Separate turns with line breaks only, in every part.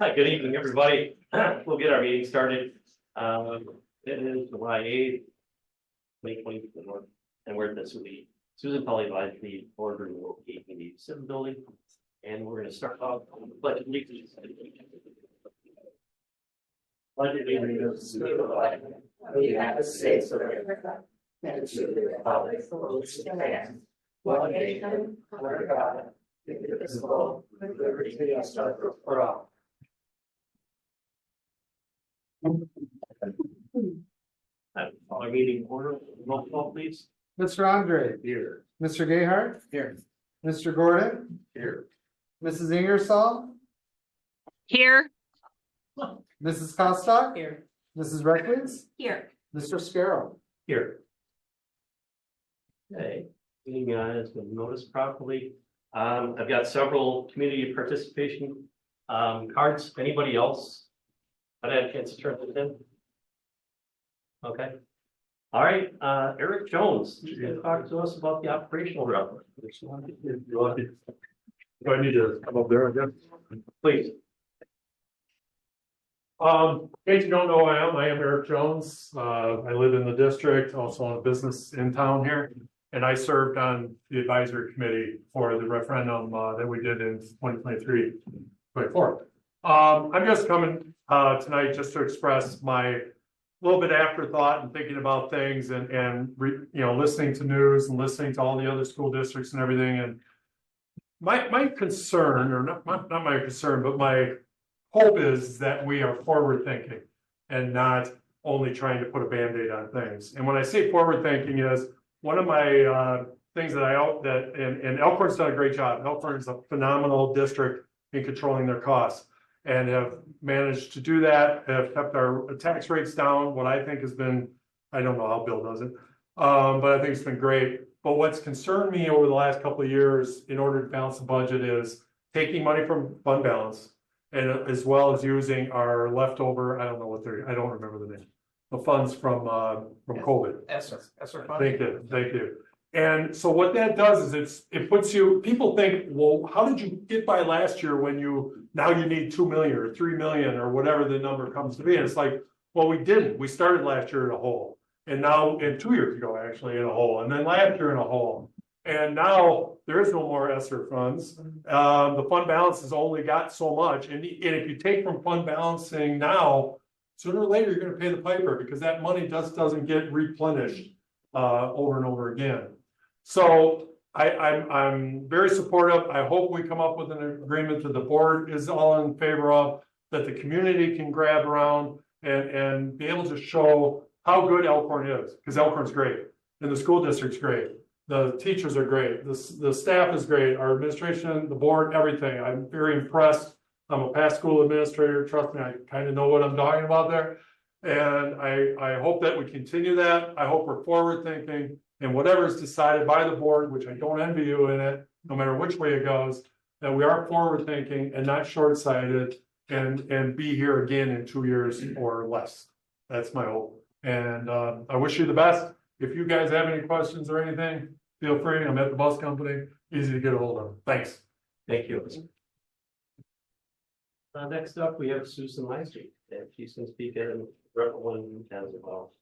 Hi, good evening, everybody. We'll get our meeting started. It is July 8th, 2024, and we're at the Susan Polly Advisory the boardroom located in the 7 building. And we're going to start off with the pledge of allegiance. Pledge of allegiance to the flag of the United States of America and to the republic for which it stands, one nation, under God, indivisible, with liberty and justice for all. Our meeting order, roll call, please.
Mr. Andre.
Here.
Mr. Gayheart.
Here.
Mr. Gordon.
Here.
Mrs. Ingersoll.
Here.
Mrs. Costock.
Here.
Mrs. Reckless.
Here.
Mr. Scarrow.
Here. Okay, meeting has been noticed properly. I've got several community participation cards. Anybody else? I had a chance to turn this in. Okay. All right, Eric Jones, he's going to talk to us about the operational report.
Do I need to come up there again?
Please.
In case you don't know who I am Eric Jones. I live in the district, also own a business in town here. And I served on the advisory committee for the referendum that we did in 2023-24. I'm just coming tonight just to express my little bit afterthought and thinking about things and listening to news and listening to all the other school districts and everything. And my concern, or not my concern, but my hope is that we are forward thinking and not only trying to put a Band-Aid on things. And when I say forward thinking is one of my things and Elkhorn's done a great job. Elkhorn's a phenomenal district in controlling their costs and have managed to do that, have kept our tax rates down. What I think has been, I don't know how Bill does it, but I think it's been great. But what's concerned me over the last couple of years in order to balance the budget is taking money from fund balance and as well as using our leftover, I don't remember the name, the funds from COVID.
ESSER
Thank you. And so what that does is it puts you, people think, well, how did you get by last year when now you need 2 million or 3 million or whatever the number comes to be. And it's like, well, we didn't. We started last year in a hole. And now, and 2 years ago, actually, in a hole. And then last year in a hole. And now there is no more ESSER funds. The fund balance has only got so much. And if you take from fund balancing now, sooner or later, you're going to pay the piper because that money doesn't get replenished over and over again. So I'm very supportive. I hope we come up with an agreement that the board is all in favor of, that the community can grab around and be able to show how good Elkhorn is, because Elkhorn's great and the school district's great. The teachers are great. The staff is great. Our administration, the board, everything. I'm very impressed. I'm a past school administrator. Trust me, I kind of know what I'm talking about there. And I hope that we continue that. I hope we're forward thinking and whatever is decided by the board, which I don't envy you in it, no matter which way it goes, that we are forward thinking and not short-sighted and be here again in 2 years or less. That's my hope. And I wish you the best. If you guys have any questions or anything, feel free. I'm at the bus company. Easy to get a hold of. Thanks.
Thank you. Next up, we have Susan Lysley. If she's going to speak in one as well.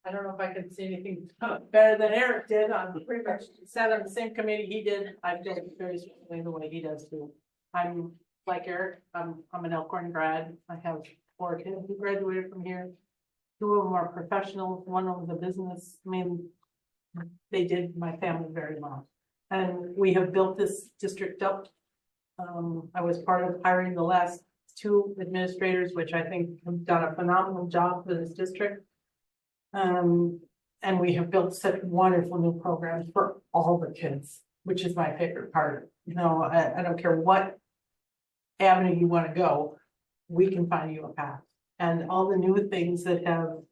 I don't know if I could say anything better than Eric did. I'm pretty much sat on the same committee he did. I've done it very similarly the way he does too. I'm like Eric. I'm an Elkhorn grad. I have 4 kids who graduated from here. 2 of them are professionals. One of them is a business. I mean, they did my family very well, and we have built this district up. I was part of hiring the last 2 administrators, which I think have done a phenomenal job for this district. And we have built such wonderful new programs for all the kids, which is my favorite part. I don't care what avenue you want to go, we can find you a path. And all the new things that have,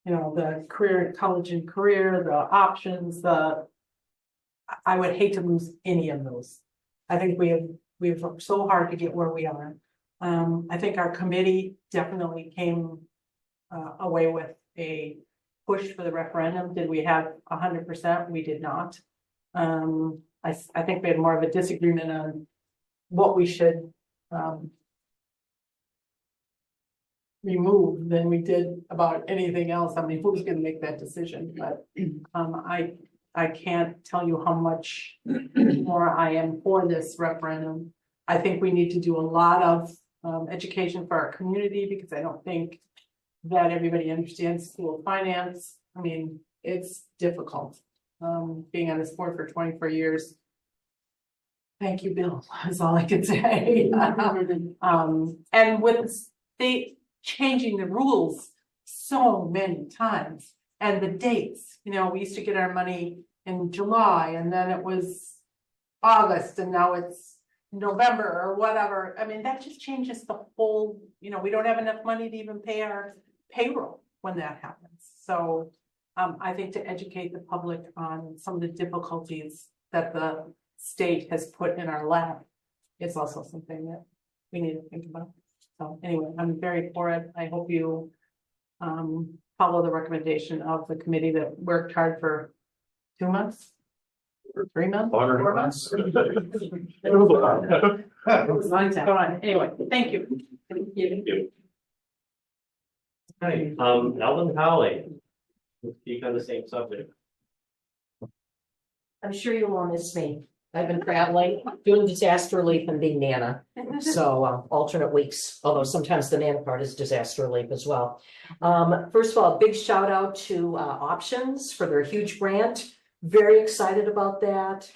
the career, college and career, the options, I would hate to lose any of those. I think we've worked so hard to get where we are. I think our committee definitely came away with a push for the referendum. Did we have 100%? We did not. I think we had more of a disagreement on what we should removed than we did about anything else. I mean, who's gonna make that decision? But, I can't tell you how much more I am for this referendum. I think we need to do a lot of, education for our community, because I don't think that everybody understands school finance. I mean, it's difficult. Being on this board for 24 years. Thank you, Bill, is all I can say. And with the state changing the rules so many times, and the dates, we used to get our money in July, and then it was August, and now it's November or whatever. I mean, that just changes the whole, we don't have enough money to even pay our payroll when that happens. So I think to educate the public on some of the difficulties that the state has put in our lap is also something that we need to think about. So anyway, I'm very for it. I hope you follow the recommendation of the committee that worked hard for 2 months or 3 months. 4 months. It was a long time. Go on. Anyway, thank you.
Thank you. Right, Ellen Holly, we'll speak on the same subject.
I'm sure you will miss me. I've been traveling, doing disaster relief and being Nana. So alternate weeks, although sometimes the Nana part is disaster relief as well. First of all, a big shout out to Options for their huge grant. Very excited about that.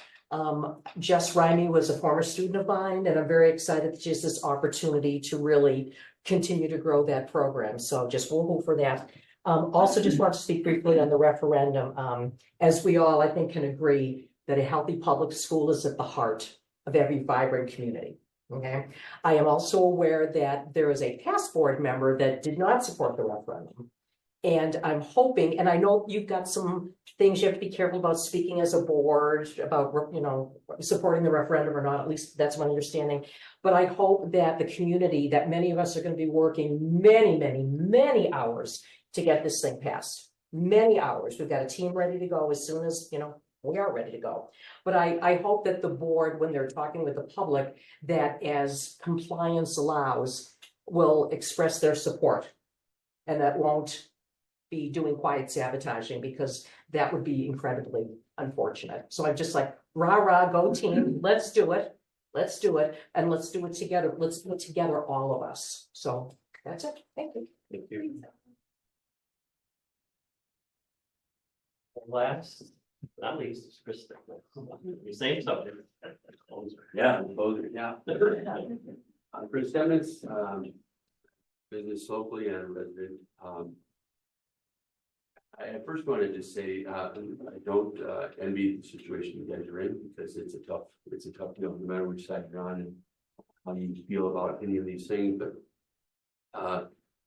Jess Rimey was a former student of mine, and I'm very excited that she has this opportunity to really continue to grow that program. So just woohoo for that. Also just want to speak briefly on the referendum. As we all, I think, can agree that a healthy public school is at the heart of every vibrant community. Okay. I am also aware that there is a past board member that did not support the referendum. And I'm hoping, and I know you've got some things you have to be careful about speaking as a board about, supporting the referendum or not, at least that's my understanding. But I hope that the community, that many of us are going to be working many, many, many hours to get this thing passed. Many hours. We've got a team ready to go as soon as, we are ready to go. But I hope that the board, when they're talking with the public, that as compliance allows, will express their support. And that won't be doing quiet sabotaging, because that would be incredibly unfortunate. So I'm just like, rah, rah, go team, let's do it. Let's do it. And let's do it together. Let's do it together, all of us. So that's it. Thank you.
Thank you. Last, but not least, is Chris Stickman. Same subject.
Yeah, both, yeah. Chris Stevens, business locally and a resident. I first wanted to say, I don't envy the situation you guys are in, because it's a tough deal, no matter which side you're on and how you feel about any of these things, but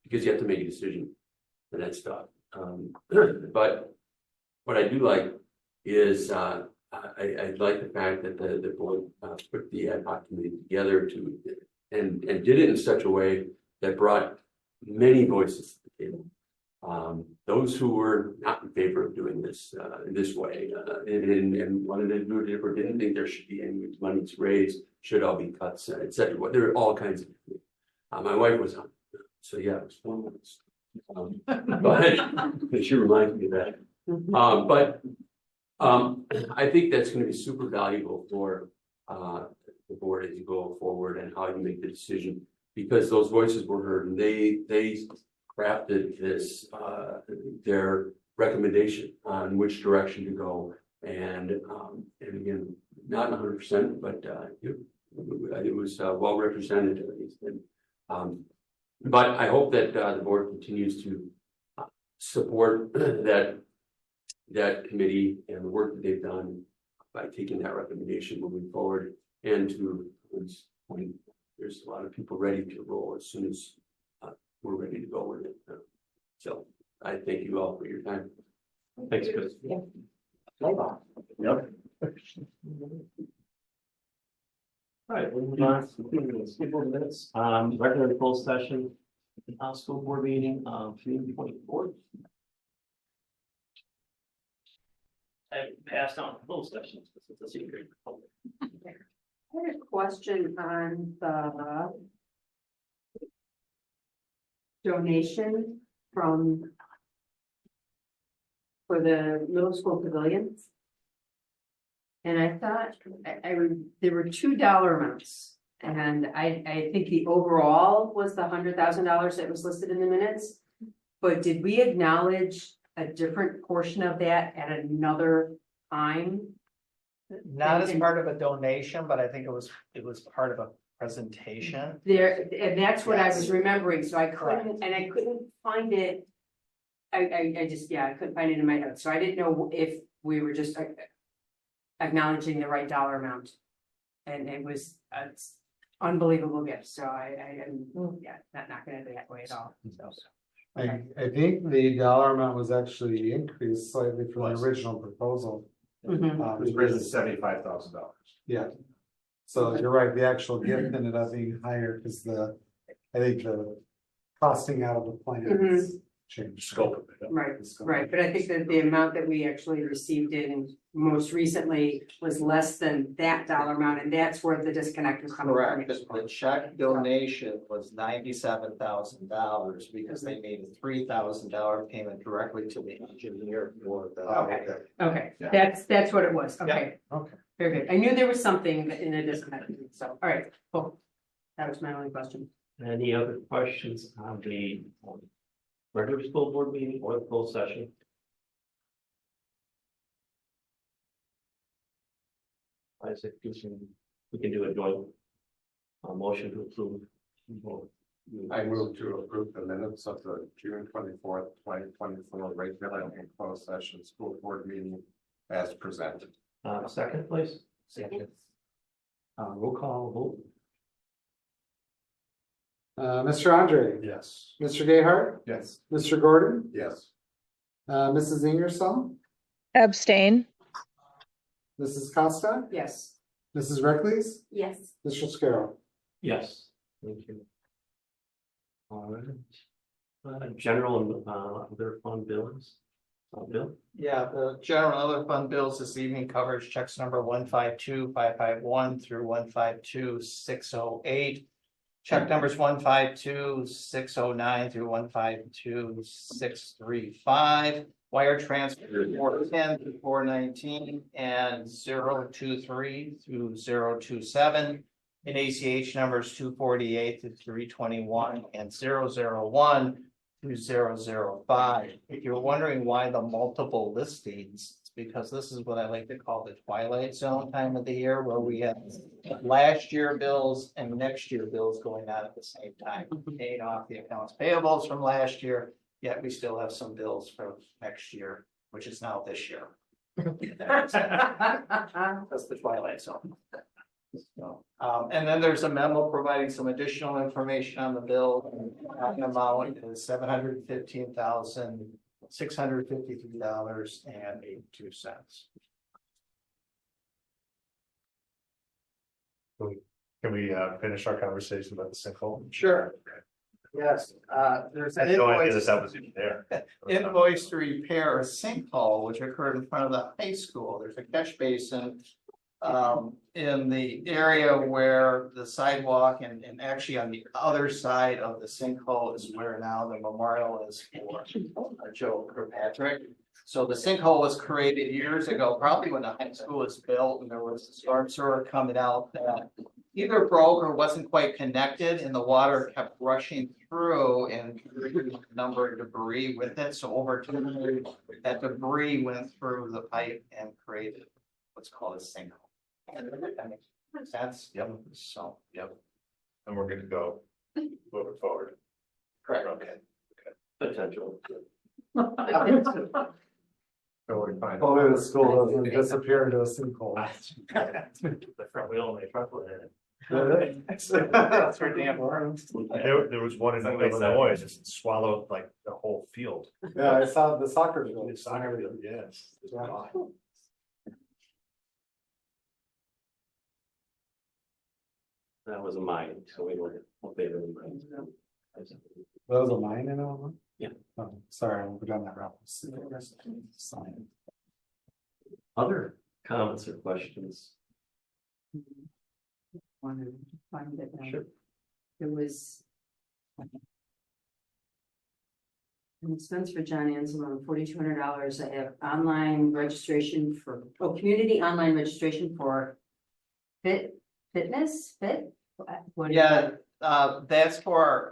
because you have to make a decision, and that's tough. But what I do like is I like the fact that the board put the ad hoc committee together and did it in such a way that brought many voices to the table. Those who were not in favor of doing this this way and wanted to do it different, didn't think there should be any money raised, should all be cuts, etc. There were all kinds of things. My wife was on, so yeah, it was 4 months. But she reminded me of that. But I think that's going to be super valuable for the board as you go forward and how you make the decision, because those voices were heard and they crafted this their recommendation on which direction to go, and again, not 100%, but it was well represented at least. And, but I hope that the board continues to support that committee and the work that they've done by taking that recommendation moving forward. And to this point, there's a lot of people ready to roll as soon as we're ready to go with it. So I thank you all for your time.
Thanks, Chris.
Yeah.
Yep. All right, we'll move on to scheduled minutes. Regular full session, school board meeting, June 24th. I passed on closed sessions, because it's a secret.
I had a question on the donation from for the middle school pavilions. And I thought, there were $2 amounts. And I think the overall was the $100,000 that was listed in the minutes. But did we acknowledge a different portion of that at another time?
Not as part of a donation, but I think it was part of a presentation.
There, and that's what I was
Yes.
remembering, so I
Correct.
couldn't find it. I just, I couldn't find it in my notes, so I didn't know if we were just acknowledging the right dollar amount. And it was an unbelievable gift, so I am, not knocking it that way at all, so.
I think the dollar amount was actually increased slightly from the
Was.
original proposal.
Mhm.
It was raised to $75,000.
Yeah. So you're right, the actual gift ended up being higher because I think the costing out of the plans changed.
Scope of it.
Right, but I think that the amount that we actually received in most recently was less than that dollar amount, and that's where the disconnect was coming from.
Correct, the check donation was $97,000 because they made a $3,000 payment directly to the engineer for the.
Okay,
Yeah.
that's what it was, okay.
Okay.
Very good, I knew there was something in a disconnect, so, all right, cool. That was my only question.
Any other questions on the regular school board meeting or the closed session? I said, we can do a joint motion to approve.
I move to approve the minutes of the June 24th, 2024 regular and closed session school board meeting as presented.
Second, please.
Second.
Roll call vote.
Mr. Andre,
Yes.
Mr. Gayheart,
Yes.
Mr. Gordon,
Yes.
Mrs. Ingersoll,
Abstain.
Mrs. Costa,
Yes.
Mrs. Reckles,
Yes.
Mr. Scarrow.
Yes, thank you. All right. General and other fund bills. Bill?
Yeah, the general and other fund bills this evening covers checks number 152551 through 152608. Check numbers 152609 through 152635. Wire transfer 410 to 419 and 023 through 027. And ACH numbers 248 to 321 and 001 through 005. If you're wondering why the multiple listings, it's because this is what I like to call the twilight zone time of the year, where we have last year bills and next year bills going on at the same time, paying off the accounts payables from last year, yet we still have some bills from next year, which is now this year. That's the twilight zone. So, and then there's a memo providing some additional information on the bill. The amount is $715,653.82.
Can we finish our conversation about the sinkhole?
Sure. Yes, there's
I
an
had no idea
invoice,
that was even there.
invoice to repair a sinkhole which occurred in front of the high school. There's a catch basin in the area where the sidewalk and actually on the other side of the sinkhole is where now the memorial is for Joe Kirkpatrick. So the sinkhole was created years ago, probably when the high school was built, and there was a storm sewer coming out that either broke or wasn't quite connected, and the water kept rushing through and carried a number of debris with it. So over time, that debris went through the pipe and created what's called a sinkhole. That makes sense? Yep. So, yep.
And we're good to go moving forward.
Correct.
Okay.
Potential.
Totally fine.
Hopefully the school doesn't disappear into a sinkhole.
The front wheel and the truck were in it.
That's for damn worms.
There was one in Illinois, just swallowed like the whole field.
Yeah, I saw the soccer field.
It's soccer field, yes.
That was a mine, so we were in favor of the mine.
That was a mine in Illinois?
Yeah.
Oh, sorry, I went down that route. Sign.
Other comments or questions?
Wanted to find it now.
Sure.
It was. Expense for John Anselmo, $4,200. I have online registration for, community online registration for fitness. What is
Yeah,
that?
that's for,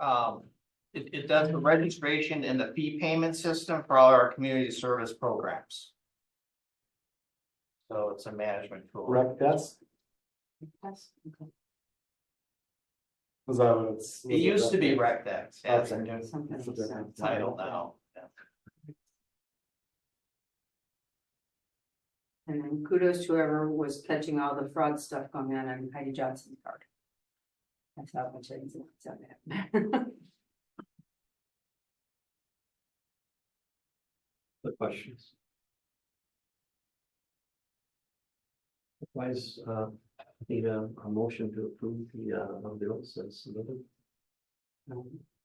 it does the registration and the fee payment system for all our community service programs. So it's a management tool.
Rec desk,
Yes, okay.
is that what it's?
It used to be RecDex, yeah, it's a
Okay.
new
Something
It's a
like that.
different
title now. Yeah.
And then kudos to whoever was catching all the fraud stuff going on Heidi Johnson's card. That's how much I on that.
The questions? Otherwise, need a motion to approve the bills as submitted.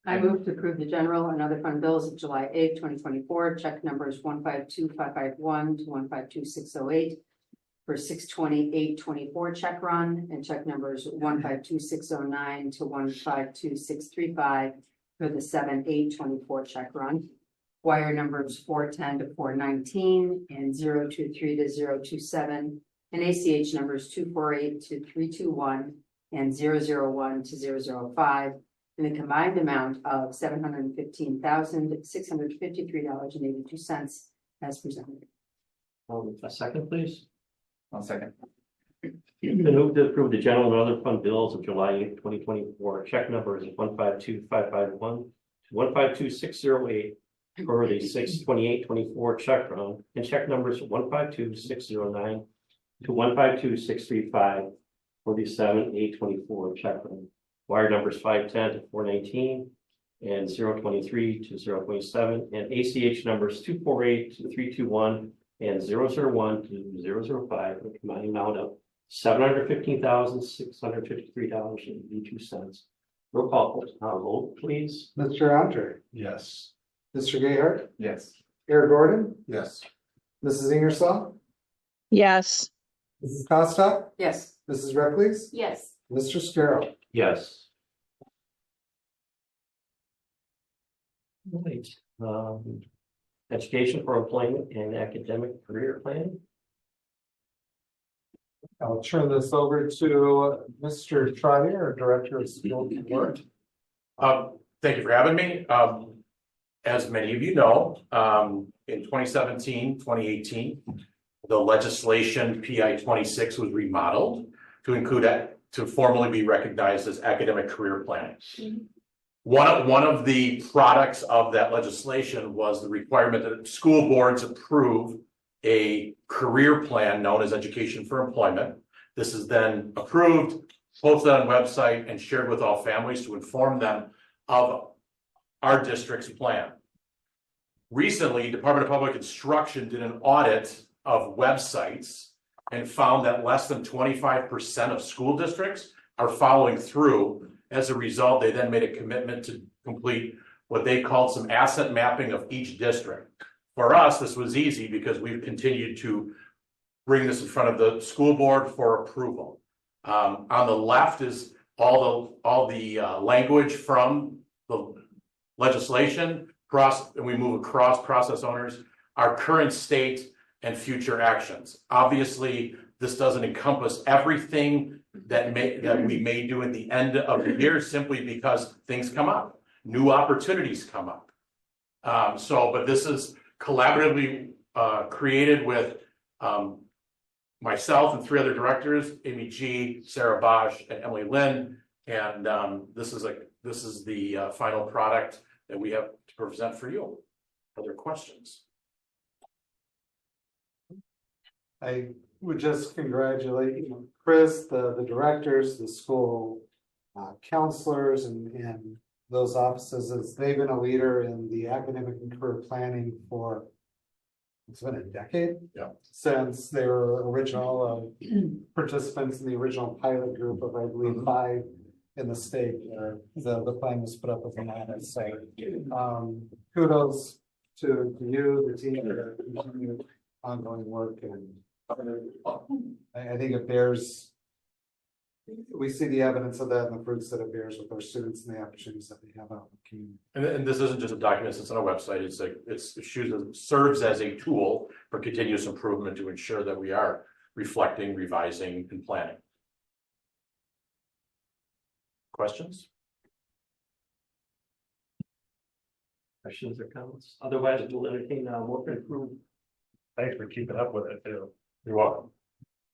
I move to approve the general and other fund bills of July 8th, 2024, check numbers 152551 to 152608 for 62824 check run, and check numbers 152609 to 152635 for the 7/8/24 check run. Wire numbers 410 to 419 and 023 to 027, and ACH numbers 248 to 321 and 001 to 005. In the combined amount of $715,653.82 as presented.
A second, please.
1 second.
Been moved to approve the general and other fund bills of July 8th, 2024. Check numbers 152551 to 152608 for the 6/28/24 check run, and check numbers 152609 to 152635 for the 7/8/24 check run. Wire numbers 510 to 419 and 023 to 027, and ACH numbers 248 to 321 and 001 to 005, a combined amount of $715,653.82. Roll call, vote, please.
Mr. Andre,
Yes.
Mr. Gayheart,
Yes.
Eric Gordon,
Yes.
Mrs. Ingersoll,
Yes.
Mrs. Costa,
Yes.
Mrs. Reckles,
Yes.
Mr. Scarrow.
Yes. Right, education for employment and academic career plan.
I'll turn this over to Mr. Trotter, our Director of School Board.
Thank you for having me. As many of you know, in 2017, 2018, the legislation PI 26 was remodeled to include to formally be recognized as academic career planning. One of the products of that legislation was the requirement that school boards approve a career plan known as Education for Employment. This is then approved, posted on a website, and shared with all families to inform them of our district's plan. Recently, Department of Public Instruction did an audit of websites and found that less than 25% of school districts are following through. As a result, they then made a commitment to complete what they called some asset mapping of each district. For us, this was easy because we've continued to bring this in front of the school board for approval. On the left is all the language from the legislation, and we move across process owners, our current state and future actions. Obviously, this doesn't encompass everything that we may do at the end of the year, simply because things come up, new opportunities come up. But this is collaboratively created with myself and 3 other directors, Amy G, Sarah Bosch, and Emily Lynn. And this is the final product that we have to present for you. Other questions?
I would just congratulate Chris, the directors, the school counselors, and those offices, as they've been a leader in the academic and career planning for, it's been a decade.
Yeah.
Since they were original participants in the original pilot group of, I believe, 5 in the state where the plan was put up with the so kudos to you, the team, for continued ongoing work, and I think it bears we see the evidence of that and the fruits that it bears with our students and the opportunities that they have out in the community.
And this isn't just a document, it's on a website, it serves as a tool for continuous improvement to ensure that we are reflecting, revising, and planning. Questions?
Questions or comments? Otherwise, we'll entertain motion to approve.
Thanks for keeping up with it too.
You're welcome.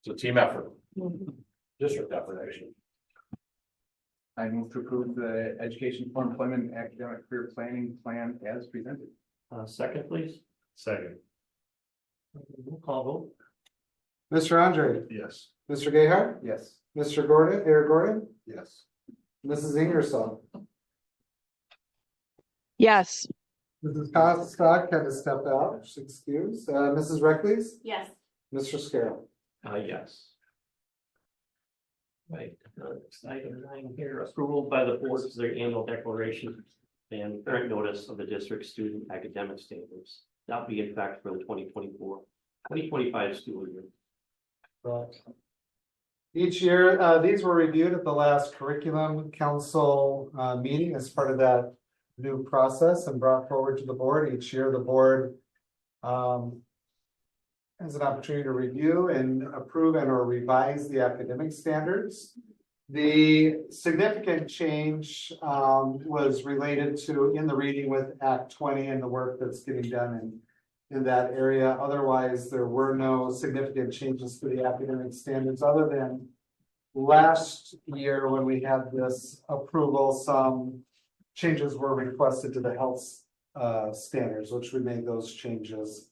It's a team effort. District effort, actually.
I move to approve the education for employment academic career planning plan as presented.
Second, please.
Second,
Roll call vote.
Mr. Andre,
yes.
Mr. Gayheart,
Yes.
Mr. Gordon, Eric Gordon,
Yes.
Mrs. Ingersoll,
Yes.
Mrs. Costock had to step out, she's excused, Mrs. Reckles,
Yes.
Mr. Scarrow.
Yes. Right, next item 9 here, approval by the board of their annual declaration and current notice of the district student academic standards. That will be in fact for the 2024-2025 school year.
Right. Each year, these were reviewed at the last curriculum council meeting as part of that new process and brought forward to the board. Each year, the board has an opportunity to review and approve and or revise the academic standards. The significant change was related to in the reading with Act 20 and the work that's getting done in that area. Otherwise, there were no significant changes to the academic standards other than last year when we had this approval, some changes were requested to the health standards, which we made those changes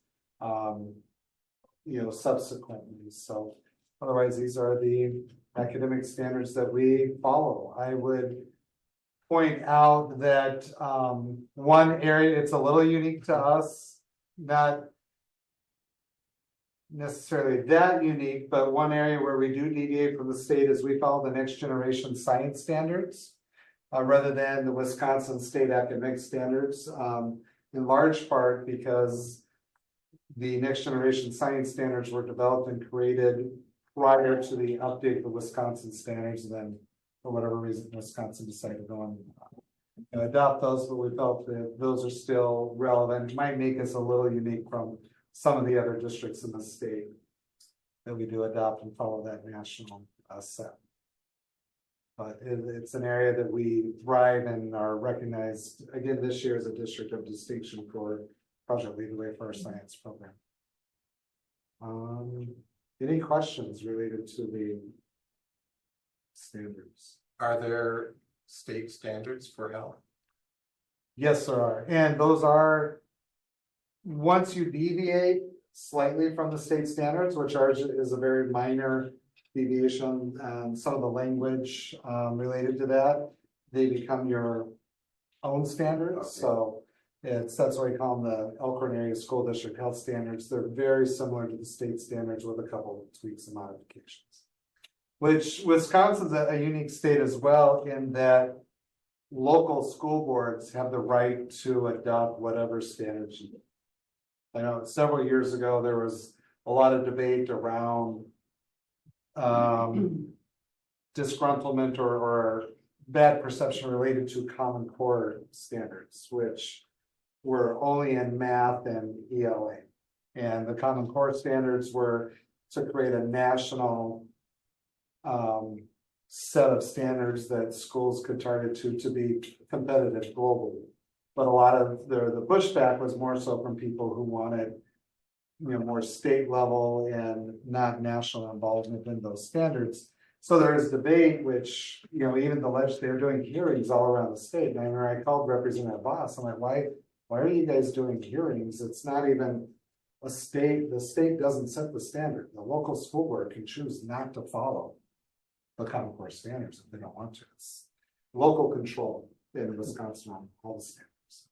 subsequently. So otherwise, these are the academic standards that we follow. I would point out that one area, it's a little unique to us, not necessarily that unique, but one area where we do deviate from the state is we follow the next generation science standards rather than the Wisconsin state academic standards, in large part because the next generation science standards were developed and created prior to the update of the Wisconsin standards. And then for whatever reason, Wisconsin decided to go on and adopt those, but we felt that those are still relevant. It might make us a little unique from some of the other districts in the state that we do adopt and follow that national set. But it's an area that we thrive and are recognized again this year as a district of distinction for Project Lead the Way for our science program. Any questions related to the standards?
Are there state standards for health?
Yes, there are. And those are, once you deviate slightly from the state standards, which ours is a very minor deviation, some of the language related to that, they become your own standards. Okay. So that's why we call them the Elkhorn Area School District Health Standards. They're very similar to the state standards with a couple of tweaks and modifications. Which Wisconsin's a unique state as well in that local school boards have the right to adopt whatever standards you need. I know several years ago there was a lot of debate around disgruntlement or bad perception related to Common Core standards, which were only in math and ELA. And the Common Core standards were to create a national set of standards that schools could target to be competitive globally. But a lot of the pushback was more so from people who wanted, more state level and not national involvement in those standards. So there is debate, which, even the legislature doing hearings all around the state. And I remember I called Representative Voss. I'm like, why are you guys doing hearings? It's not even a state. The state doesn't set the standard. The local school board can choose not to follow the Common Core standards if they don't want to. It's local control in Wisconsin on all the standards.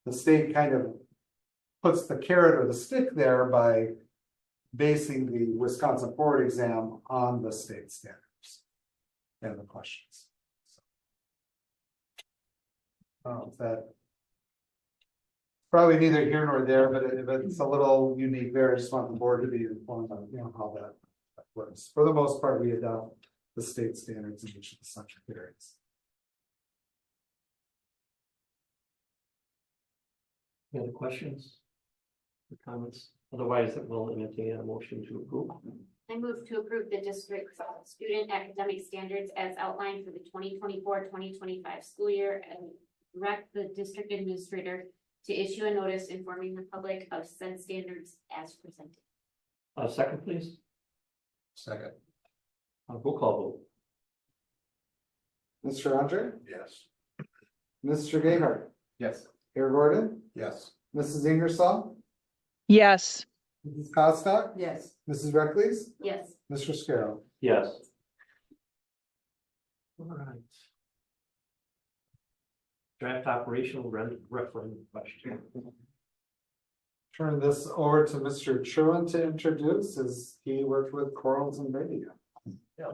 The state kind of puts the carrot or the stick there by basing the Wisconsin Board exam on the state standards and the questions. That probably neither here nor there, but it's a little unique there. I just want the board to be informed of how that works. For the most part, we adopt the state standards in each of the subject areas.
Any other questions? Or comments? Otherwise, it will entertain a motion to approve.
I move to approve the district's student academic standards as outlined for the 2024-2025 school year and direct the district administrator to issue a notice informing the public of said standards as presented.
Second, please.
Second.
Roll call vote.
Mr. Andre,
Yes.
Mr. Gayheart,
Yes.
Mayor Gordon,
Yes.
Mrs. Ingersoll,
Yes.
Mrs. Costock,
Yes.
Mrs. Reckles,
Yes.
Mr. Scarrow.
Yes. All right. Draft operational referendum question.
Turn this over to Mr. Truant to introduce, as he worked with Corals and Brady.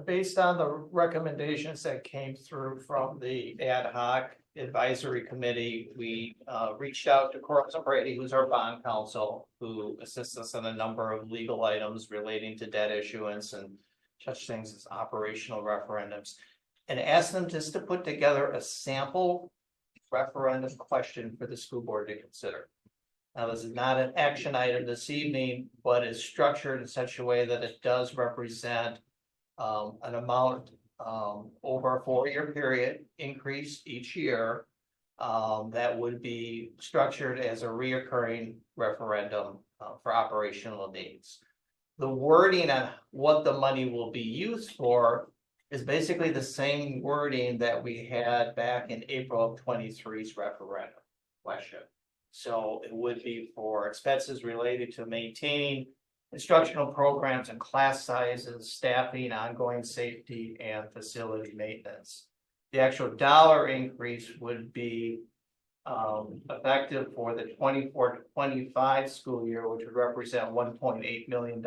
Based on the recommendations that came through from the ad hoc advisory committee, we reached out to Corals and Brady, who's our bond counsel, who assists us on a number of legal items relating to debt issuance and such things as operational referendums, and asked them just to put together a sample referendum question for the school board to consider. Now, this is not an action item this evening, but is structured in such a way that it does represent an amount over a 4-year period increase each year that would be structured as a reoccurring referendum for operational needs. The wording on what the money will be used for is basically the same wording that we had back in April of 23's referendum question. So it would be for expenses related to maintaining instructional programs and class sizes, staffing, ongoing safety, and facility maintenance. The actual dollar increase would be effective for the 24-25 school year, which would represent $1.8 million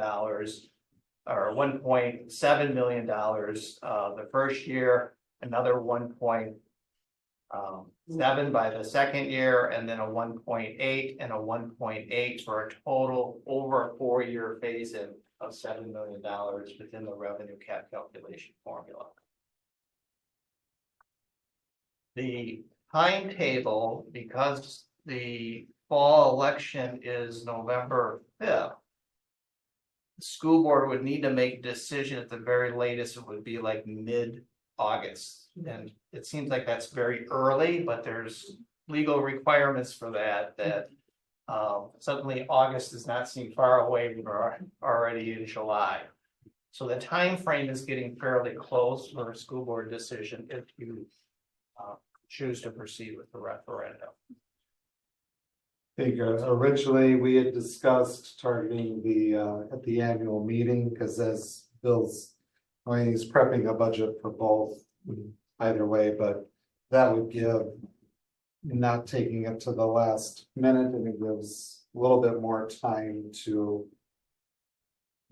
or $1.7 million the first year, another 1.7 by the second year, and then a 1.8 and a 1.8 for a total over a 4-year phase in of $7 million within the revenue cap calculation formula. The timetable, because the fall election is November 5th, the school board would need to make a decision at the very latest. It would be like mid-August. And it seems like that's very early, but there's legal requirements for that, suddenly August does not seem far away. We're already in July. So the time frame is getting fairly close for a school board decision if you choose to proceed with the referendum.
I think originally we had discussed targeting the at the annual meeting, because as Bill's, he's prepping a budget for both either way, but that would give, not taking it to the last minute, and it gives a little bit more time to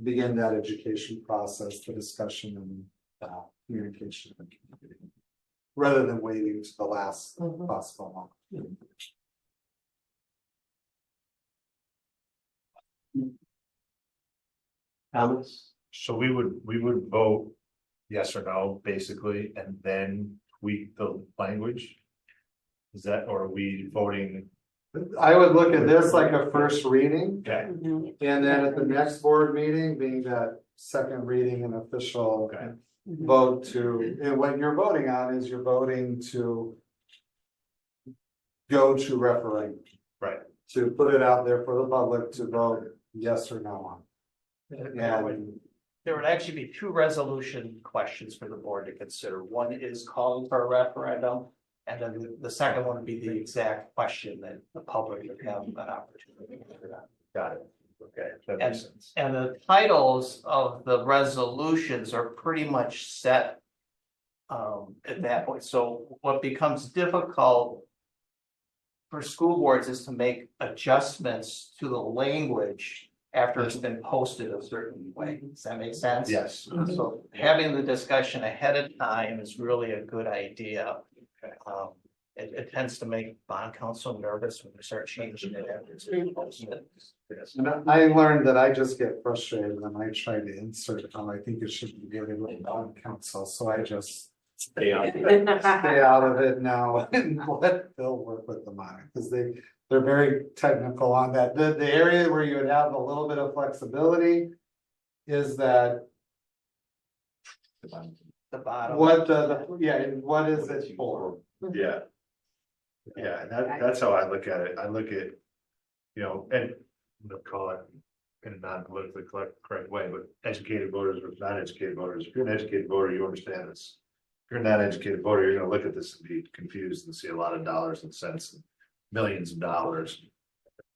begin that education process, the discussion and communication of the community, rather than waiting to the last possible moment.
Comments?
So we would vote yes or no, basically, and then tweak the language? Is that, or are we voting?
I would look at this like a first reading,
Okay,
and then at the next board meeting, being that second reading and official
okay,
vote to, and what you're voting on is you're voting to go to referendum.
right.
To put it out there for the public to vote yes or no on.
There would actually be 2 resolution questions for the board to consider. One is calling for a referendum, and then the second one would be the exact question that the public would have an opportunity to answer that.
Got it. Okay, that makes sense.
And the titles of the resolutions are pretty much set at that point. So what becomes difficult for school boards is to make adjustments to the language after it's been posted a certain way. Does that make sense?
Yes.
So having the discussion ahead of time is really a good idea. it tends to make bond counsel nervous when they start changing it.
And I learned that I just get frustrated when I try to insert how I think it should be given with bond council, so I just
Stay out.
stay out of it now and let Bill work with them on it, because they're very technical on that. The area where you would have a little bit of flexibility is that
The bottom.
what and what is it for?
Yeah. Yeah, and that's how I look at it. I look at, you know, and I'm gonna call it in a non-politically correct way, but educated voters versus non-educated voters. If you're an educated voter, you understand this. If you're a non-educated voter, you're gonna look at this and be confused and see a lot of dollars and cents and millions of dollars.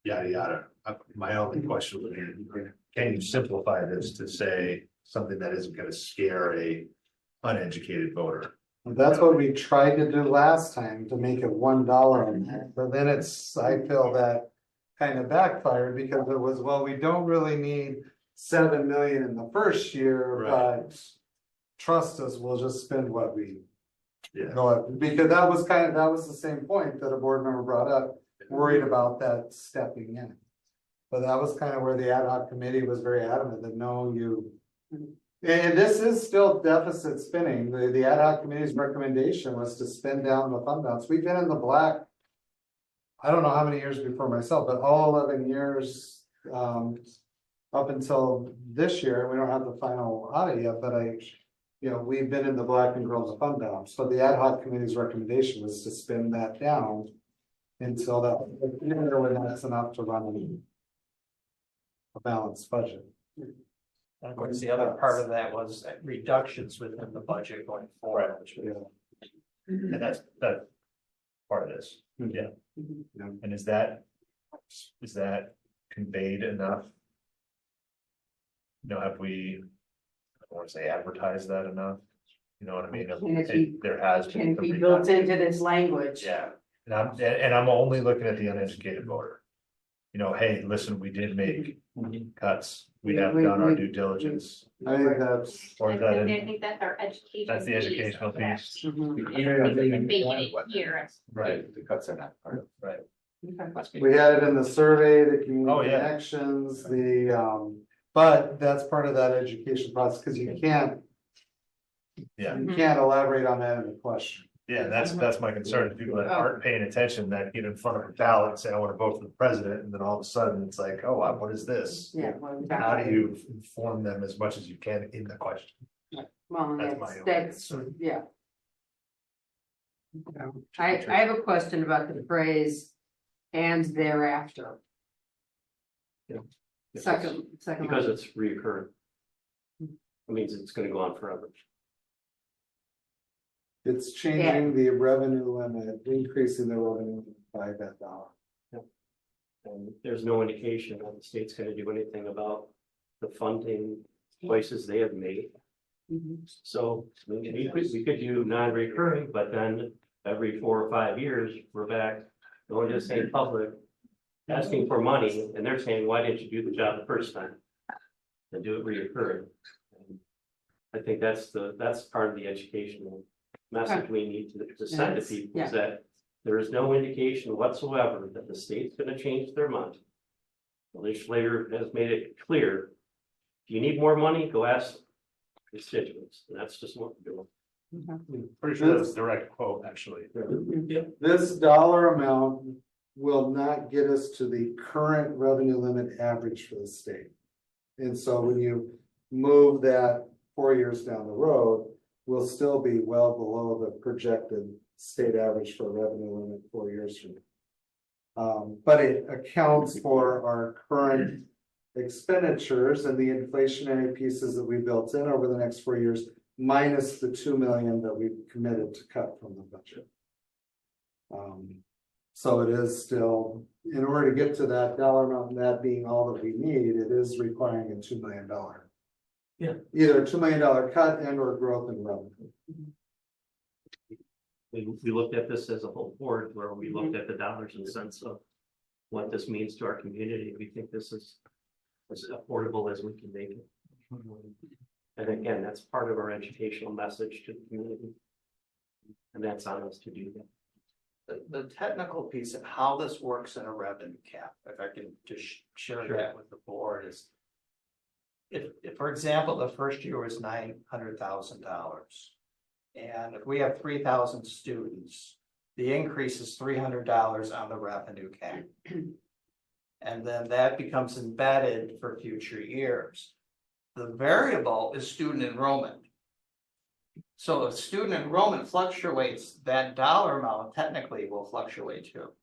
Yada, yada. My only question would be, can you simplify this to say something that isn't gonna scare a uneducated voter?
That's what we tried to do last time, to make it $1 but then I feel that kind of backfired because it was, well, we don't really need 7 million in the first year,
Right.
but trust us, we'll just spend what we
Yeah.
go up, because that was the same point that a board member brought up, worried about that stepping in. But that was kind of where the ad hoc committee was very adamant that no, and this is still deficit spending. The ad hoc committee's recommendation was to spend down the fund balance. We've been in the black. I don't know how many years before myself, but all 11 years, up until this year, we don't have the final audit yet, but we've been in the black and grown the fund balance. So the ad hoc committee's recommendation was to spend that down until when that's enough to run a balanced budget.
And of course, the other part of that was reductions within the budget going forward.
And that's part of this. Yeah. And is that conveyed enough? You know, have we, I don't want to say advertised that enough? You know what I mean?
Can it be-
There has
Can
been.
it
some
be built
reduction.
into this language?
Yeah, and I'm only looking at the uneducated voter. You know, hey, listen, we did make cuts. We have done our due diligence.
I think that's.
Or is that
I
in-
think that's our education.
That's the
piece.
educational piece.
Making it here.
Right.
The cuts are not part of.
Right.
We had it in the survey, the community
Oh, yeah.
connections, but that's part of that education process, because you can't elaborate on that in the question.
Yeah, that's my concern, is people that aren't paying attention, that get in front of a ballot and say, I want to vote for the president, and then all of a sudden it's like, oh, what is this?
Yeah.
How do you inform them as much as you can in the question?
Well,
That's my own
that's, yeah. I have a question about the phrase and thereafter. Second.
Because it's reoccurring. It means it's gonna go on forever.
It's changing the revenue limit, increasing the revenue limit by that dollar.
And there's no indication that the state's gonna do anything about the funding choices they have made. So I mean, we could do non-recurring, but then every 4 or 5 years, we're back going to the same public, asking for money, and they're saying, why didn't you do the job the first time? And do it reoccurring. And I think that's part of the educational message we need to send to people, is that there is no indication whatsoever that the state's gonna change their mind. The legislature has made it clear, if you need more money, go ask constituents, and that's just what we're doing.
Pretty sure that's a direct quote, actually.
This dollar amount will not get us to the current revenue limit average for the state. And so when you move that 4 years down the road, we'll still be well below the projected state average for revenue limit 4 years from now. But it accounts for our current expenditures and the inflationary pieces that we built in over the next 4 years, minus the 2 million that we've committed to cut from the budget. So it is still, in order to get to that dollar amount, and that being all that we need, it is requiring a $2 million.
Yeah.
Either a $2 million cut and or growth in revenue.
We looked at this as a whole board, where we looked at the dollars and cents of what this means to our community. We think this is as affordable as we can make it. And again, that's part of our educational message to the community. And that's on us to do that.
the technical piece of how this works in a revenue cap, if I can just share that with the board is. If, for example, the first year was $900,000. And if we have 3,000 students, the increase is $300 on the revenue cap. And then that becomes embedded for future years. The variable is student enrollment. So if student enrollment fluctuates, that dollar amount technically will fluctuate too.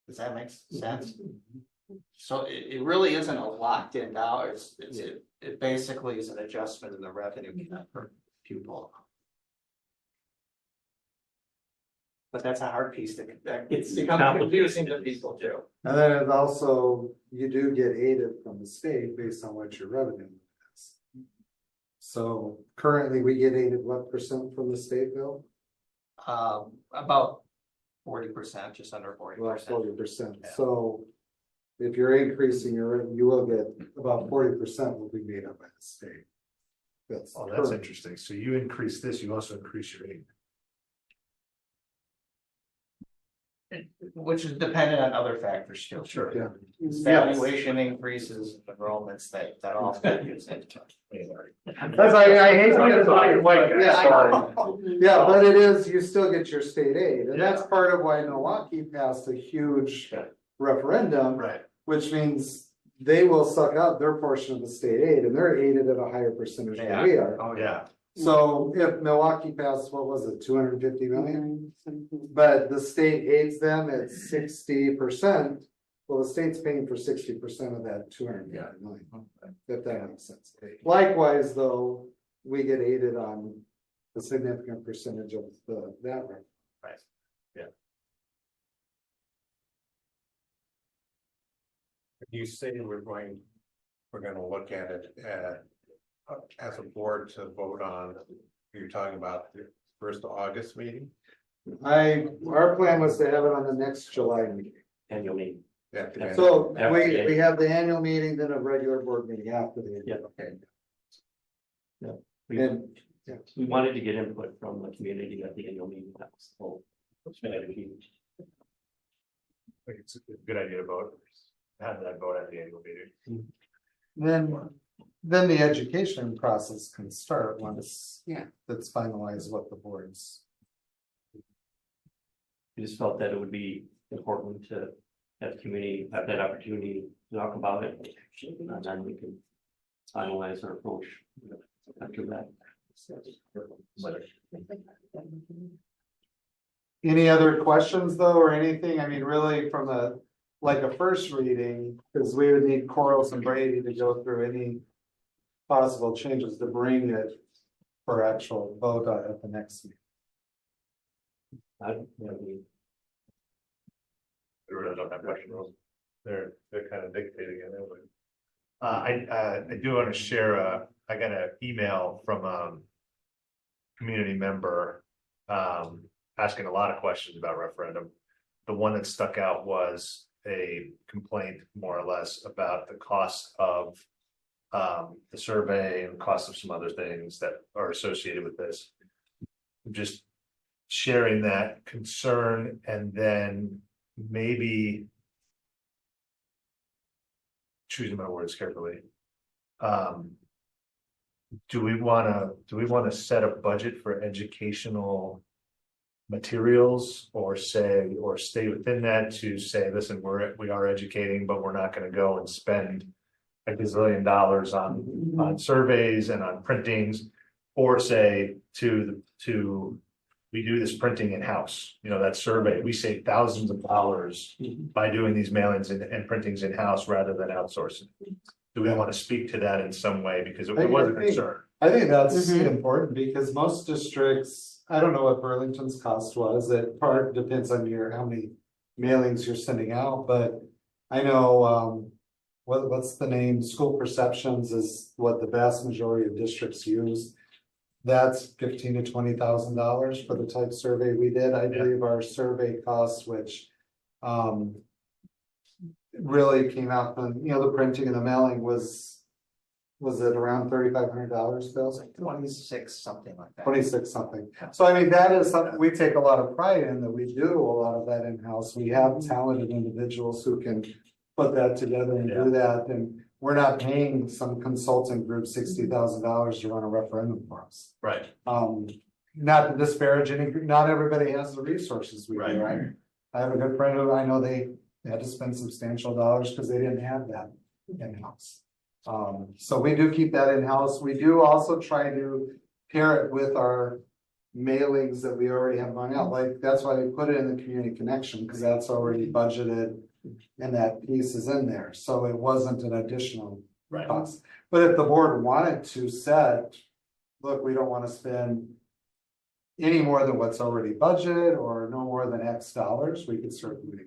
Does that make sense? So it really isn't a locked in dollars. It basically is an adjustment in the revenue cap per pupil. But that's a hard piece to, it's become confusing to people too.
And then it also, you do get aided from the state based on what your revenue is. So currently we get aided what percent from the state bill?
About 40%, just under 40%.
About 40%. So if you're increasing your, revenue, you will get about 40% will be made up by the state. That's
That's interesting. So you increase this, you also increase your aid.
Which is dependent on other factors too.
Sure.
Yeah.
Valuation increases, enrollments, that all factors into it.
That's I hate to get it
White guy,
yeah,
sorry.
yeah, but it is, you still get your state aid, and that's part of why Milwaukee passed a huge referendum,
Right.
which means they will suck out their portion of the state aid, and they're aided at a higher percentage than we are.
Oh,
Yeah.
So if Milwaukee passed, what was it, 250 million? But the state aids them at 60%, well, the state's paying for 60% of that 250 million, if that makes sense. Likewise, though, we get aided on a significant percentage of that rate.
Right. Yeah. You say we're gonna look at it as a board to vote on, you're talking about the first of August meeting?
Our plan was to have it on the next July meeting.
Annual meeting.
Yeah.
So we have the annual meeting, then a regular board meeting after the.
Yeah.
Okay.
We,
And,
we wanted to get input from the community at the annual meeting. That was the whole.
I think it's a good idea to vote, have that vote at the annual meeting.
Then the education process can start once.
Yeah.
That's finalized what the board's.
We just felt that it would be important to have the community have that opportunity to talk about it. And then we can finalize our approach after that.
Any other questions though, or anything? I mean, really from a first reading, because we would need Corals and Brady to go through any possible changes to bring it for actual vote at the next meeting.
They really don't have question rules. They're kind of dictating it anyway. I do want to share, I got an email from a community member asking a lot of questions about referendum. The one that stuck out was a complaint, more or less, about the cost of the survey and cost of some other things that are associated with this. Just sharing that concern, and then maybe choosing my words carefully. Do we want to set a budget for educational materials, or stay within that to say, listen, we are educating, but we're not going to go and spend $1 gazillion on surveys and on printings, or say we do this printing in-house, that survey, we save thousands of dollars by doing these mailings and printings in-house rather than outsourcing. Do we want to speak to that in some way? Because it was a concern.
I think that's important, because most districts, I don't know what Burlington's cost was, it part depends on how many mailings you're sending out, but I know, what's the name, School Perceptions is what the vast majority of districts use. That's $15,000 to $20,000 for the type survey we did. I believe our survey costs, which really came out from, the printing and the mailing was was it around $3,500, Bill?
26, something like that.
26 something. So I mean, that is something we take a lot of pride in, that we do a lot of that in-house. We have talented individuals who can put that together and do that. And we're not paying some consulting group $60,000 to run a referendum for us.
Right.
Not to disparage any, not everybody has the resources we do,
Right.
right? I have a good friend who I know they had to spend substantial dollars because they didn't have that in-house. So we do keep that in-house. We do also try to pair it with our mailings that we already have going out. Like, that's why we put it in the community connection, because that's already budgeted and that piece is in there. So it wasn't an additional
Right.
cost. But if the board wanted to set, look, we don't want to spend any more than what's already budgeted or no more than X dollars, we could certainly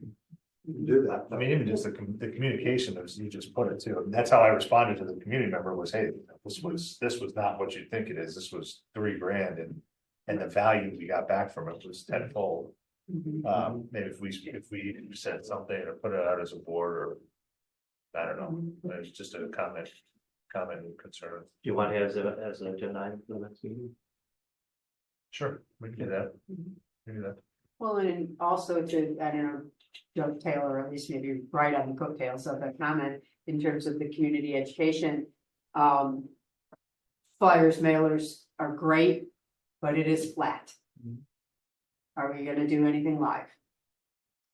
do that.
I mean, even just the communication, as you just put it too, and that's how I responded to the community member was, hey, this was not what you think it is, this was $3,000 and the value we got back from it was tenfold. Maybe if we said something or put it out as a board, or I don't know, it's just a comment and concern.
Do you want to have as an agenda item for the next meeting?
Sure, we can do that. We can do that.
Well, and also to, I don't know, dovetail or at least maybe right on the coattails of that comment in terms of the community education. Flyers, mailers are great, but it is flat. Are we gonna do anything live?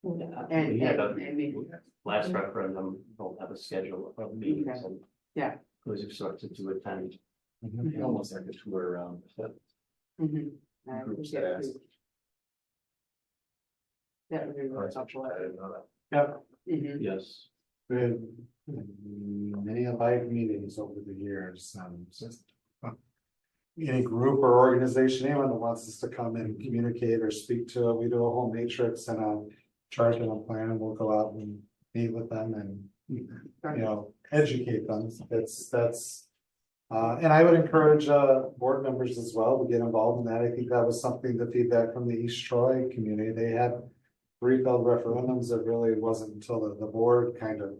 And,
We had a-
I mean,
Last referendum, don't have a schedule of meetings and.
Yeah.
Those are sorts to attend.
Almost like a tour around.
mhm.
Groups that ask.
That would be really helpful.
I didn't know that.
Yep.
Mhm.
Yes.
We had many live meetings over the years, just any group or organization, anyone that wants us to come and communicate or speak to it, we do a whole matrix and a chart and a plan, and we'll go out and meet with them and, you know, educate them. And I would encourage, board members as well to get involved in that. I think that was something, the feedback from the East Troy community, they had 3 failed referendums. It really wasn't until the board kind of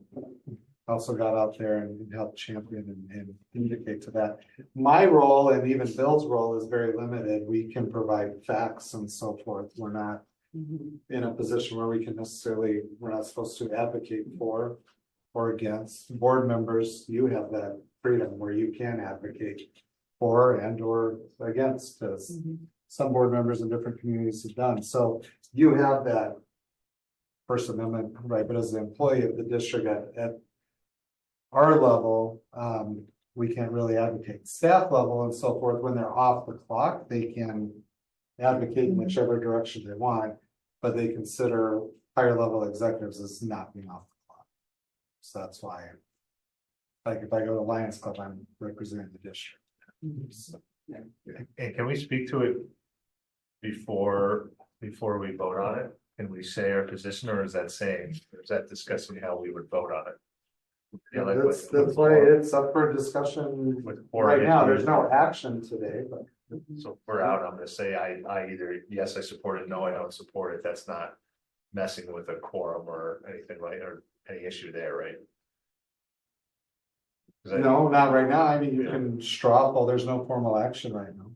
also got out there and helped champion and indicate to that. My role and even Bill's role is very limited. We can provide facts and so forth. We're not in a position where we can necessarily, we're not supposed to advocate for or against. Board members, you have that freedom where you can advocate for and or against, as some board members in different communities have done. So you have that First Amendment, right? But as an employee of the district at our level, we can't really advocate. Staff level and so forth, when they're off the clock, they can advocate in whichever direction they want, but they consider higher level executives as not being off the clock. So that's why, like, if I go to Lions Club, I'm representing the district. So,
And can we speak to it before we vote on it? Can we say our position, or is that discussing how we would vote on it? Yeah, like
that's why it's up for discussion
with
right now. There's no action today, but.
So if we're out, I'm gonna say I either, yes, I support it, no, I don't support it. That's not messing with a quorum or anything, right, or any issue there, right? 'Cause
No, not right now. I mean, you can straw poll. There's no formal action right now.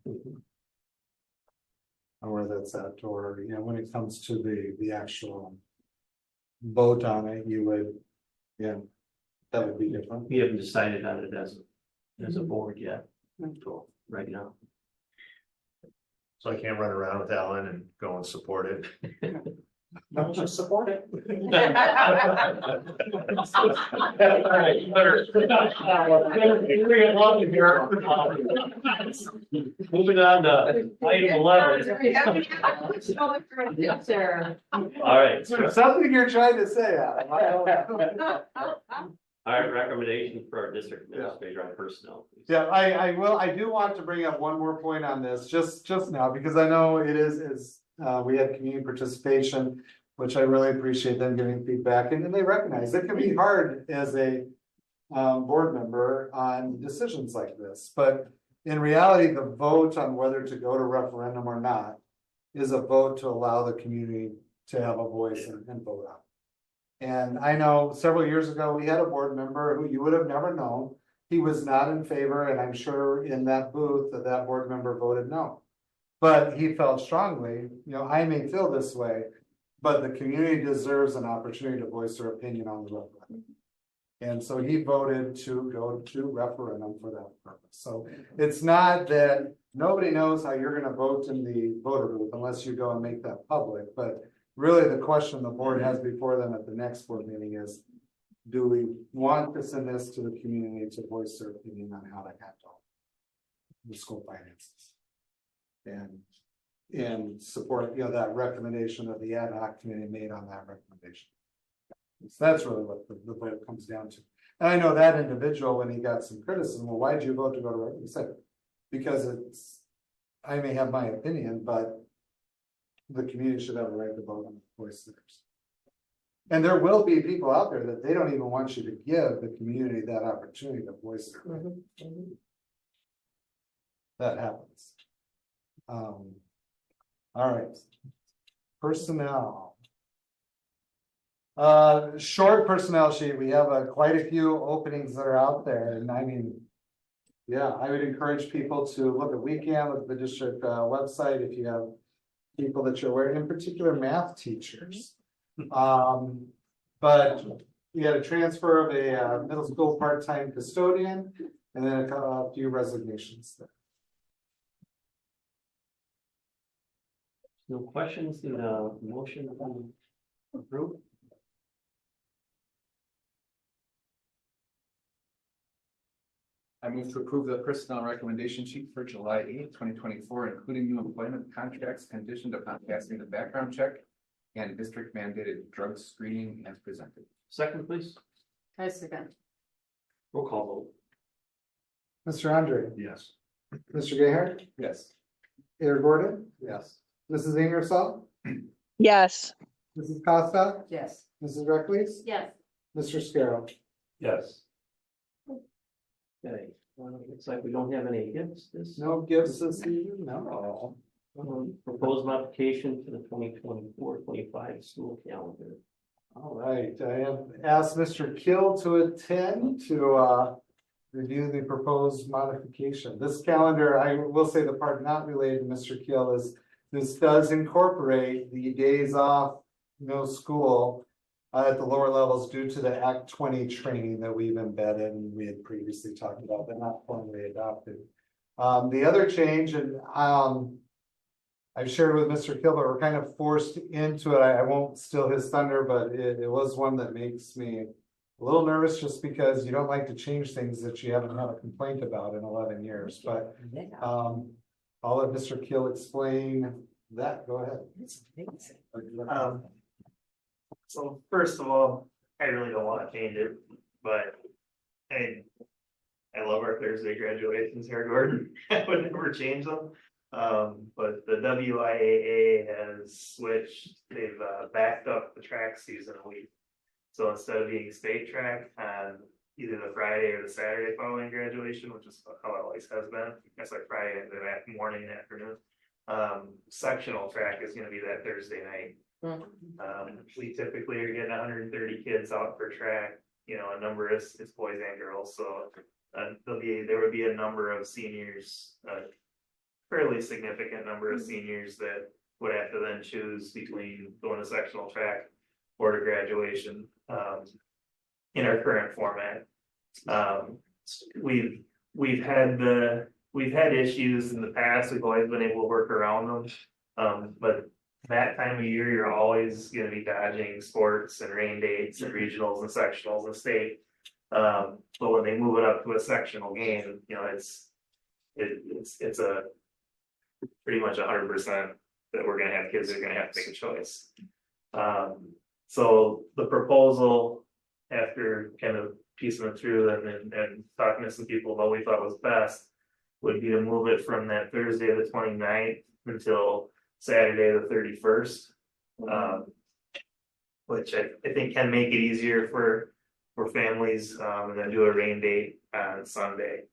Or where that's at, or, you know, when it comes to the actual vote on it, you would, yeah, that would be different.
We haven't decided on it as a board yet. Right now.
So I can't run around with Alan and go and support it.
Don't just support it.
Moving on to item 11. All right.
There's something you're trying to say, Adam. I don't know.
All right, recommendation for our district administrator on personnel. please.
Yeah, I do want to bring up one more point on this, just now, because I know it is, we had community participation, which I really appreciate them giving feedback, and they recognize it can be hard as a board member on decisions like this, but in reality, the vote on whether to go to referendum or not is a vote to allow the community to have a voice and vote on. And I know several years ago, we had a board member who you would have never known, he was not in favor, and I'm sure in that booth that that board member voted no. But he felt strongly, I may feel this way, but the community deserves an opportunity to voice their opinion on the referendum. And so he voted to go to referendum for that purpose. So it's not that nobody knows how you're gonna vote in the voter booth unless you go and make that public. But really the question the board has before them at the next board meeting is, do we want to send this to the community to voice their opinion on how to handle the school finances? And support, that recommendation that the ad hoc committee made on that recommendation. So that's really what the vote comes down to. And I know that individual, when he got some criticism, well, why did you vote to go to referendum? He said, because I may have my opinion, but the community should have a right to vote on the voice theirs. And there will be people out there that they don't even want you to give the community that opportunity to voice their opinion. That happens. All right. Personnel. Short personnel sheet. We have quite a few openings that are out there, and I mean, yeah, I would encourage people to look at Weekend, look at the district website if you have people that you're aware, in particular math teachers. But we had a transfer of a middle school part-time custodian, and then a few resignations there.
No questions, in the motion to approve?
I move to approve the personnel recommendation sheet for July 8th, 2024, including new employment contracts conditioned upon passing the background check and district mandated drug screening as presented.
Second, please.
I second.
Roll call vote.
Mr. Andre,
Yes.
Mr. Gayheart,
Yes.
Mayor Gordon,
Yes.
Mrs. Ingersoll,
Yes.
Mrs. Costa,
Yes.
Mrs. Reckles,
Yes.
Mr. Scarrow.
Yes. Okay, looks like we don't have any gifts this.
No gifts this evening, no.
Proposed modification to the 2024-25 school calendar.
All right, I have asked Mr. Kill to attend to review the proposed modification. This calendar, I will say the part not related to Mr. Kill is this does incorporate the days off, no school at the lower levels due to the Act 20 training that we've embedded and we had previously talked about, but not formally adopted. The other change, and I've shared with Mr. Kill, but we're kind of forced into it. I won't steal his thunder, but it was one that makes me a little nervous just because you don't like to change things that you haven't had a complaint about in 11 years. But I'll let Mr. Kill explain that. Go ahead.
So first of all, I really don't want to change it, but I love our Thursday graduations here, Gordon. I would never change them. But the WIAA has switched, they've backed up the track season a week. So instead of being state track on either the Friday or the Saturday following graduation, which is how it always has been, that's like Friday, the morning and afternoon. Sectional track is gonna be that Thursday night. We typically are getting 130 kids out for track, a number is boys and girls, so there would be a number of seniors, fairly significant number of seniors that would have to then choose between going to sectional track or to graduation in our current format. We've had issues in the past, we've always been able to work around them. But that time of year, you're always gonna be dodging sports and rain dates and regionals and sectionals and state. But when they move it up to a sectional game, it's a pretty much 100% that we're gonna have kids that are gonna have to make a choice. So the proposal, after kind of piecing it through and talking to some people about what we thought was best, would be to move it from that Thursday the 29th until Saturday the 31st. Which I think can make it easier for families, and then do a rain date on Sunday.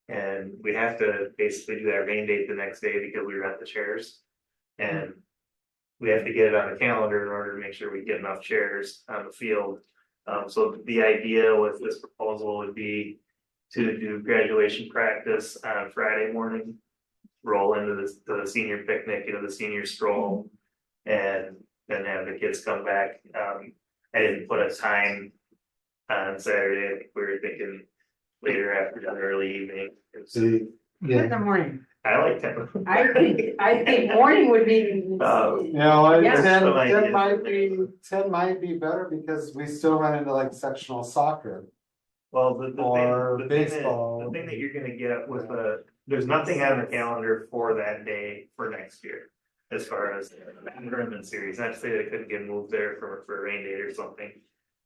And we have to basically do that rain date the next day because we rent the chairs. And we have to get it on the calendar in order to make sure we get enough chairs on the field. So the idea with this proposal would be to do graduation practice on Friday morning. Roll into the senior picnic, the senior stroll, and then have the kids come back. I didn't put a time on Saturday. I think we were thinking later afternoon, early evening.
See,
In the morning.
I like 10.
I think morning would be.
You know,
Yes.
10 might be better because we still run into like sectional soccer.
Well, the
Or
thing
baseball.
the thing that you're gonna get with there's nothing on the calendar for that day for next year. As far as the tournament series, not to say they couldn't get moved there for a rain date or something.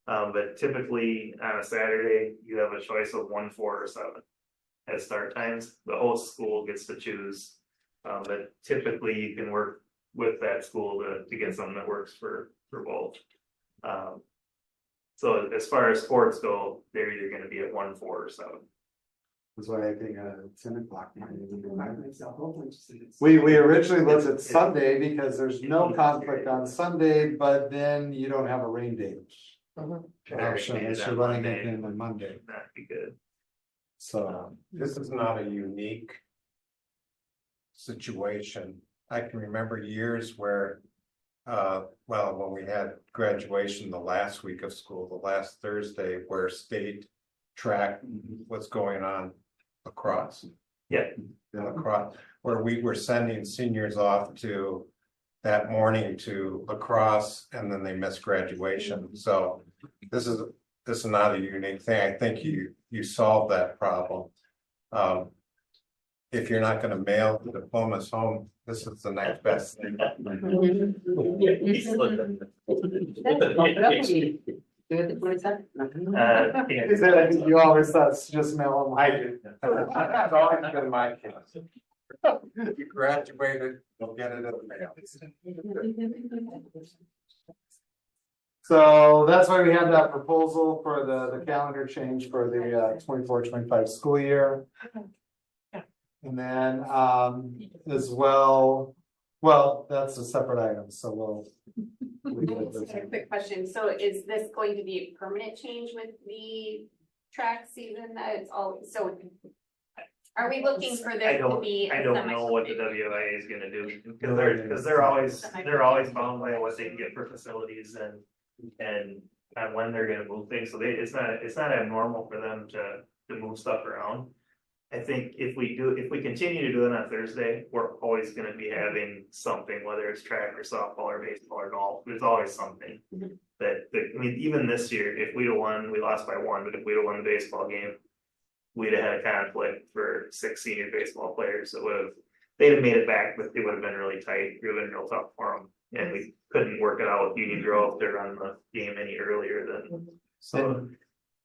But typically on a Saturday, you have a choice of 1, 4, or 7. At start times, the whole school gets to choose. But typically you can work with that school to get something that works for both. So as far as sports go, they're either gonna be at 1, 4, or 7.
That's why I think 10 o'clock. might even be better. We originally looked at Sunday because there's no conflict on Sunday, but then you don't have a rain date. Option unless you're running it in on Monday.
That'd be good.
So.
This is not a unique situation. I can remember years where, well, when we had graduation the last week of school, the last Thursday, where state track was going on across.
Yeah.
Across, where we were sending seniors off to that morning to lacrosse, and then they missed graduation. So this is not a unique thing. I think you solved that problem. If you're not gonna mail the diplomas home, this is the next best thing.
Do it the 22nd.
He said, I think you always thought it's just mail them.
I do. That's always been my case. You graduated, you'll get it in the mail.
So that's why we had that proposal for the calendar change for the 24-25 school year. And then as well, that's a separate item, so we'll.
Just a quick question. So is this going to be a permanent change with the track season that it's all, so are we looking for this to be?
I don't know what the WIA is gonna do, because they're always bound by what they can get for facilities and when they're gonna move things, so it's not abnormal for them to move stuff around. I think if we continue to do it on Thursday, we're always gonna be having something, whether it's track or softball or baseball or golf, there's always something. I mean, even this year, if we'd have won, we lost by 1, but if we'd have won the baseball game, we'd have had a conflict for 6 senior baseball players, so they'd have made it back, but it would have been really tight, it would have been real tough for them. And we couldn't work it out with Union Grove to run the game any earlier than, so.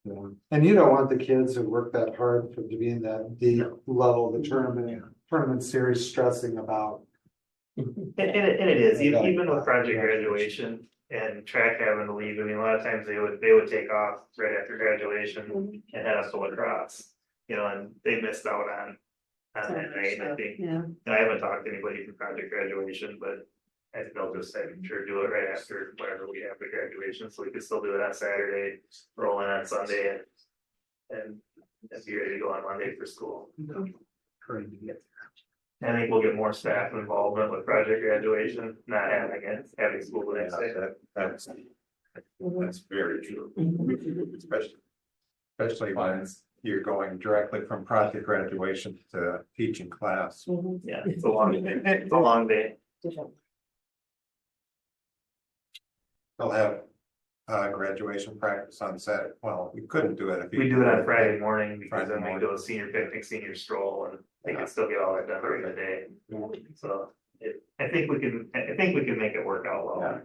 Yeah. And you don't want the kids who work that hard to be in that deep level of the tournament series stressing about.
And it is, even with project graduation and track having to leave, I mean, a lot of times they would take off right after graduation and head up to lacrosse. And they missed out on that night, I think. And I haven't talked to anybody from project graduation, but I think they'll just say, sure, do it right after whatever we have for graduation, so we can still do it on Saturday, roll in on Sunday, and be ready to go on Monday for school. I think we'll get more staff involvement with project graduation, not having school the next day.
That's very true. Especially when you're going directly from project graduation to teaching class.
Yeah, it's a long day. It's a long day.
They'll have graduation practice on Saturday. Well, we couldn't do it if
we do it on Friday morning, because then we do a senior picnic, senior stroll, and they can still get all that done during the day. So I think we can make it work out well.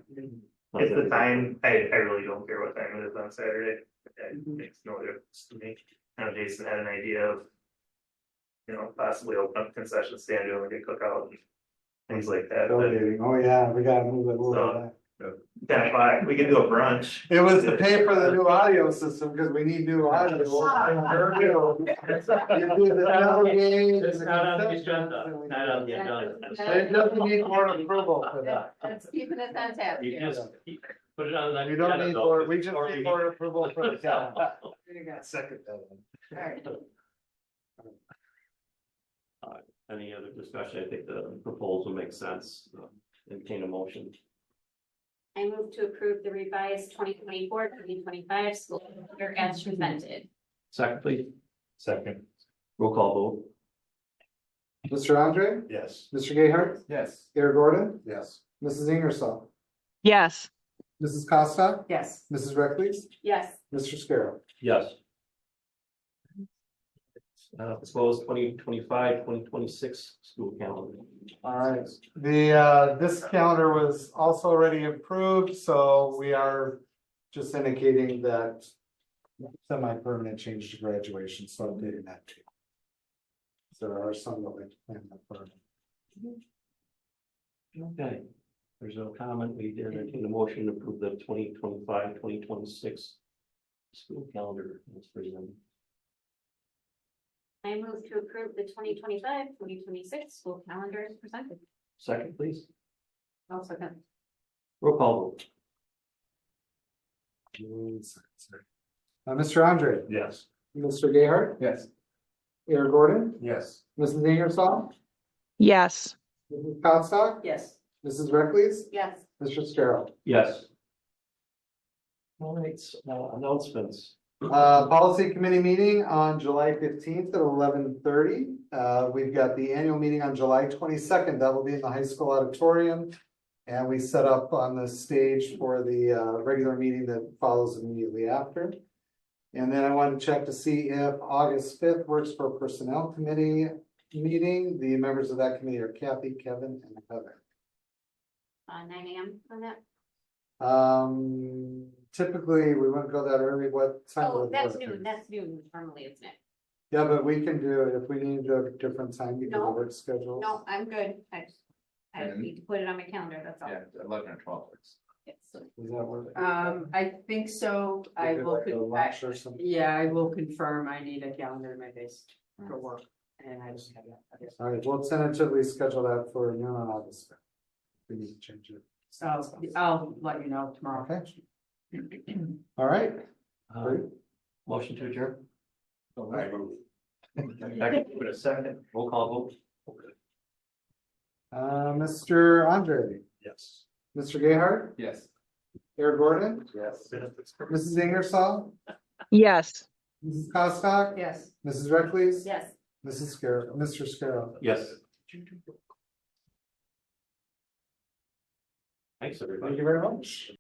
It's the time, I really don't care what time it is on Saturday. It makes no difference to me. I know Jason had an idea of, possibly open up concession stand, doing like a cookout and things like that.
Oh yeah, we gotta move it a little bit.
10 o'clock, we can do a brunch.
It was to pay for the new audio system, because we need new audio.
It's not on the agenda. Not on the agenda.
It doesn't need more approval for that.
That's keeping it on tap.
You just put it on.
We don't need more, we just need more approval for the calendar.
There you go.
Second that one.
All right.
Any other discussion? I think the proposal makes sense. Entertain a motion.
I move to approve the revised 2024-2025 school calendar as presented.
Second, please.
Second,
Roll call vote.
Mr. Andre,
yes.
Mr. Gayheart,
Yes.
Mayor Gordon,
Yes.
Mrs. Ingersoll,
Yes.
Mrs. Costa,
Yes.
Mrs. Reckles,
Yes.
Mr. Scarrow.
Yes. Proposed 2025-2026 school calendar.
All right, this calendar was also already approved, so we are just indicating that semi-permanent change to graduation, so updating that too. There are some that we plan for.
Okay. There's no comment. We entertain a motion to approve the 2025-2026 school calendar as presented.
I move to approve the 2025-2026 school calendar as presented.
Second, please.
I'll second.
Roll call vote.
Mr. Andre,
Yes.
Mr. Gayheart,
Yes.
Mayor Gordon,
Yes.
Mrs. Ingersoll,
Yes.
Mrs. Costa,
Yes.
Mrs. Reckles,
Yes.
Mr. Scarrow.
Yes. All right, announcements.
Policy committee meeting on July 15th at 11:30. We've got the annual meeting on July 22nd. That will be in the high school auditorium. And we set up on the stage for the regular meeting that follows immediately after. And then I wanted to check to see if August 5th works for personnel committee meeting. The members of that committee are Kathy, Kevin, and Heather.
9 a.m. on that.
Typically, we wouldn't go that early. What time?
Oh,
would
that's
work?
noon. That's noon normally, isn't it?
Yeah, but we can do it if we need to do a different time because
No.
of work schedules.
No, I'm good. I need to put it on my calendar. That's all.
Yeah, 11 or 12 works.
Yes.
Does that work?
I think so. I
We do
will,
like a lunch or something?
yeah, I will confirm. I need a calendar in my face for work. And I just have that.
All right, we'll tentatively schedule that for noon on August 5th. We need to change it.
So I'll let you know tomorrow.
Okay. All right. Great.
Motion to adjourn.
I move.
Second, with a second. Roll call vote.
Mr. Andre,
Yes.
Mr. Gayheart,
Yes.
Mayor Gordon,
Yes.
Mrs. Ingersoll,
Yes.
Mrs. Costock,
Yes.
Mrs. Reckles,
Yes.
Mrs. Scarrow, Mr. Scarrow.
Yes. Thanks, everybody.
Thank you very much.